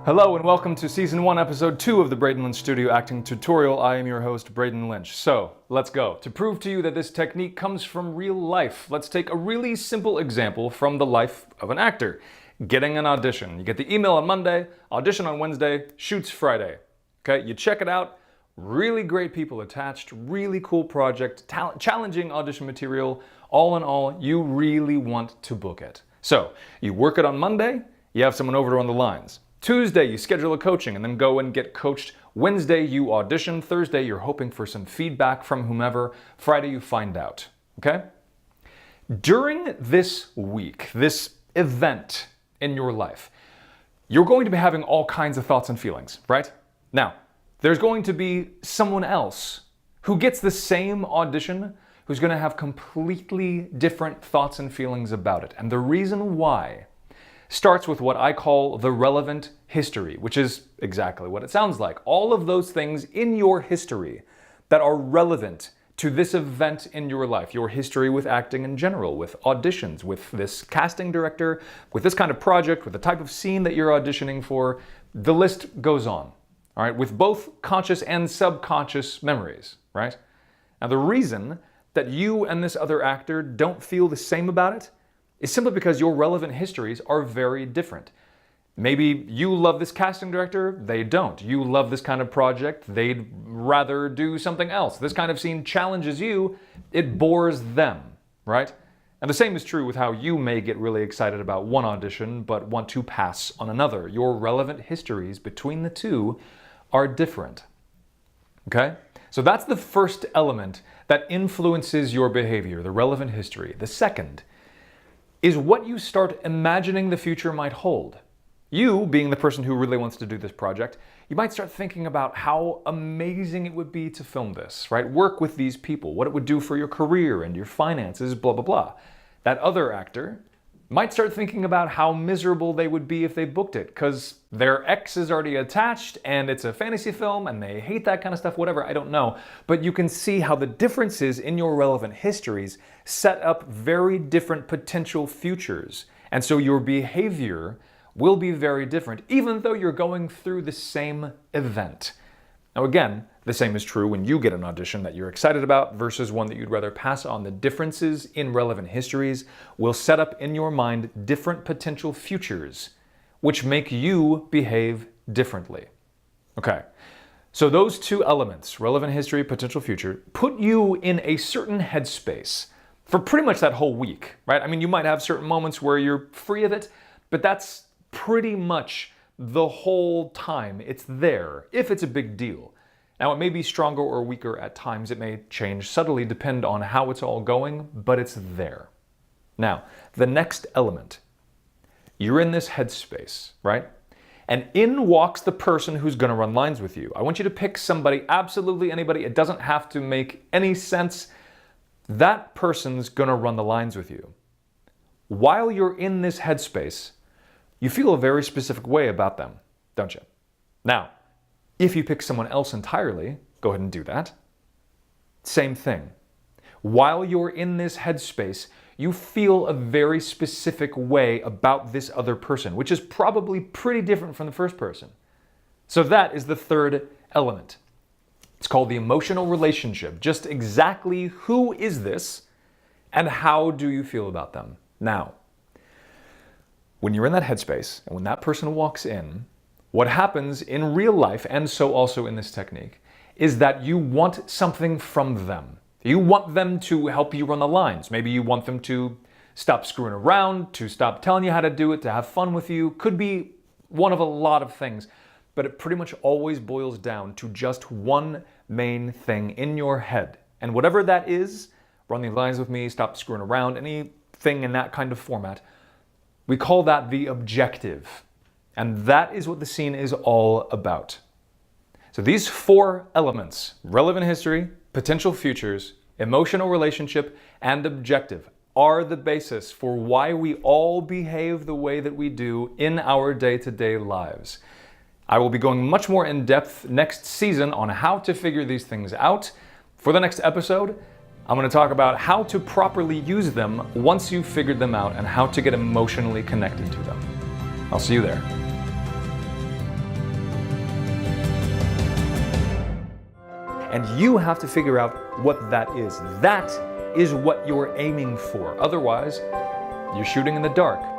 Hello and welcome to Season 1, Episode 2 of the Braden Lynch Studio Acting Tutorial. I am your host, Braden Lynch. So, let's go. To prove to you that this technique comes from real life, let's take a really simple example from the life of an actor. Getting an audition. You get the email on Monday, audition on Wednesday, shoots Friday. Okay, you check it out. Really great people attached, really cool project, challenging audition material. All in all, you really want to book it. So, you work it on Monday, you have someone over to run the lines. Tuesday, you schedule a coaching and then go and get coached. Wednesday, you audition. Thursday, you're hoping for some feedback from whomever. Friday, you find out, okay? During this week, this event in your life, you're going to be having all kinds of thoughts and feelings, right? Now, there's going to be someone else who gets the same audition who's going to have completely different thoughts and feelings about it. And the reason why starts with what I call the relevant history, which is exactly what it sounds like. All of those things in your history that are relevant to this event in your life, your history with acting in general, with auditions, with this casting director, with this kind of project, with the type of scene that you're auditioning for, the list goes on, all right, with both conscious and subconscious memories, right? Now, the reason that you and this other actor don't feel the same about it is simply because your relevant histories are very different. Maybe you love this casting director, they don't. You love this kind of project, they'd rather do something else. This kind of scene challenges you, it bores them, right? And the same is true with how you may get really excited about one audition but want to pass on another. Your relevant histories between the two are different, okay? So that's the first element that influences your behavior, the relevant history. The second is what you start imagining the future might hold. You, being the person who really wants to do this project, you might start thinking about how amazing it would be to film this, right? Work with these people, what it would do for your career and your finances, blah, blah, blah. That other actor might start thinking about how miserable they would be if they booked it, because their ex is already attached and it's a fantasy film and they hate that kind of stuff, whatever, I don't know. But you can see how the differences in your relevant histories set up very different potential futures. And so your behavior will be very different, even though you're going through the same event. Now again, the same is true when you get an audition that you're excited about versus one that you'd rather pass on. The differences in relevant histories will set up in your mind different potential futures, which make you behave differently. Okay, so those two elements, relevant history, potential future, put you in a certain headspace for pretty much that whole week, right? I mean, you might have certain moments where you're free of it, but that's pretty much the whole time it's there, if it's a big deal. Now, it may be stronger or weaker at times. It may change subtly, depend on how it's all going, but it's there. Now, the next element. You're in this headspace, right? And in walks the person who's going to run lines with you. I want you to pick somebody, absolutely anybody. It doesn't have to make any sense. That person's going to run the lines with you. While you're in this headspace, you feel a very specific way about them, don't you? Now, if you pick someone else entirely, go ahead and do that. Same thing. While you're in this headspace, you feel a very specific way about this other person, which is probably pretty different from the first person. So that is the third element. It's called the emotional relationship. Just exactly who is this and how do you feel about them? Now, when you're in that headspace and when that person walks in, what happens in real life, and so also in this technique, is that you want something from them. You want them to help you run the lines. Maybe you want them to stop screwing around, to stop telling you how to do it, to have fun with you. Could be one of a lot of things, but it pretty much always boils down to just one main thing in your head. And whatever that is, run the lines with me, stop screwing around, anything in that kind of format, we call that the objective. And that is what the scene is all about. So these four elements, relevant history, potential futures, emotional relationship, and objective, are the basis for why we all behave the way that we do in our day-to-day lives. I will be going much more in depth next season on how to figure these things out. For the next episode, I'm going to talk about how to properly use them once you've figured them out and how to get emotionally connected to them. I'll see you there. And you have to figure out what that is. That is what you're aiming for. Otherwise, you're shooting in the dark.